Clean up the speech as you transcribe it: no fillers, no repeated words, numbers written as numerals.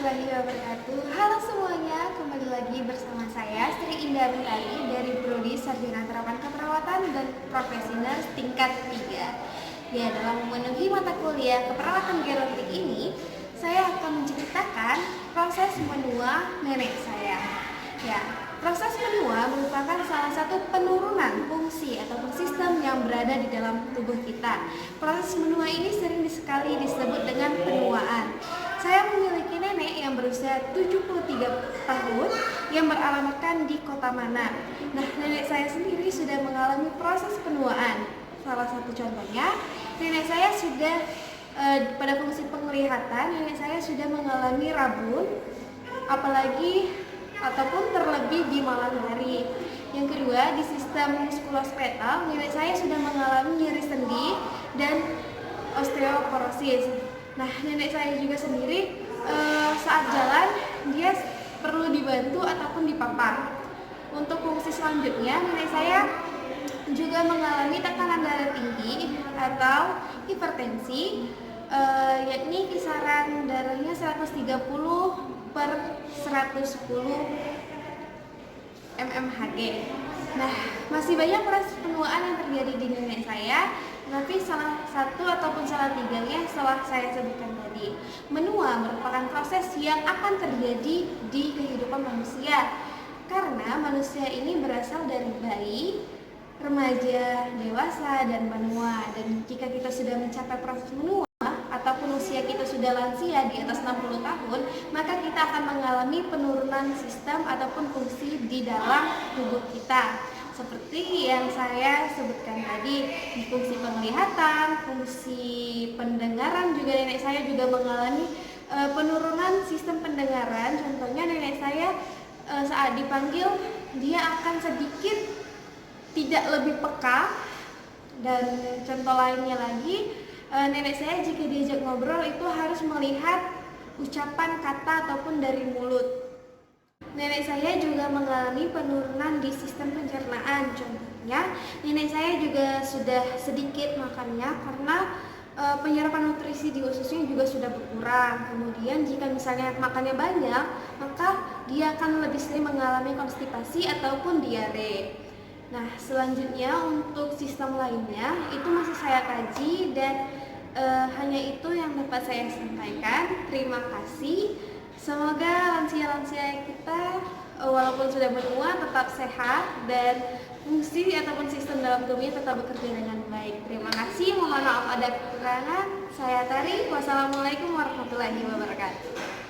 warahmatullahi wabarakatuh. Halo semuanya, kembali lagi bersama saya Sri Indah Mentari dari Prodi Sarjana Terapan Keperawatan dan Profesi Nurse tingkat 3. Ya, dalam memenuhi mata kuliah keperawatan gerontrik ini, saya akan menceritakan proses menua nenek saya. Ya, proses menua merupakan salah satu penurunan fungsi ataupun sistem yang berada di dalam tubuh kita. Proses menua ini sering sekali disebut dengan penuaan. Saya memiliki nenek yang berusia 73 tahun yang beralamatkan di Kota Mana. Nah, nenek saya sendiri sudah mengalami proses penuaan. Salah satu contohnya, nenek saya sudah pada fungsi penglihatan, nenek saya sudah mengalami rabun, apalagi ataupun terlebih di malam hari. Yang kedua, di sistem muskuloskeletal, nenek saya sudah mengalami nyeri sendi dan osteoporosis. Nah, nenek saya juga sendiri saat jalan dia perlu dibantu ataupun dipapah. Untuk fungsi selanjutnya, nenek saya juga mengalami tekanan darah tinggi atau hipertensi, yakni kisaran darahnya 130/110 mmHg. Nah, masih banyak proses penuaan yang terjadi di nenek saya, tapi salah satu ataupun salah tiganya setelah saya sebutkan tadi. Menua merupakan proses yang akan terjadi di kehidupan manusia, karena manusia ini berasal dari bayi, remaja, dewasa, dan menua. Dan jika kita sudah mencapai proses menua ataupun usia kita sudah lansia di atas 60 tahun, maka kita akan mengalami penurunan sistem ataupun fungsi di dalam tubuh kita. Seperti yang saya sebutkan tadi, di fungsi penglihatan, fungsi pendengaran juga nenek saya juga mengalami penurunan sistem pendengaran. Contohnya nenek saya saat dipanggil dia akan sedikit tidak lebih peka, dan contoh lainnya lagi, nenek saya jika diajak ngobrol itu harus melihat ucapan kata ataupun dari mulut. Nenek saya juga mengalami penurunan di sistem pencernaan. Contohnya, nenek saya juga sudah sedikit makannya karena penyerapan nutrisi di ususnya juga sudah berkurang. Kemudian jika misalnya makannya banyak, maka dia akan lebih sering mengalami konstipasi ataupun diare. Nah, selanjutnya untuk sistem lainnya itu masih saya kaji dan hanya itu yang dapat saya sampaikan. Terima kasih. Semoga lansia-lansia kita walaupun sudah menua tetap sehat dan fungsi ataupun sistem dalam tubuhnya tetap bekerja dengan baik. Terima kasih. Mohon maaf ada kekurangan. Saya Tari. Wassalamualaikum warahmatullahi wabarakatuh.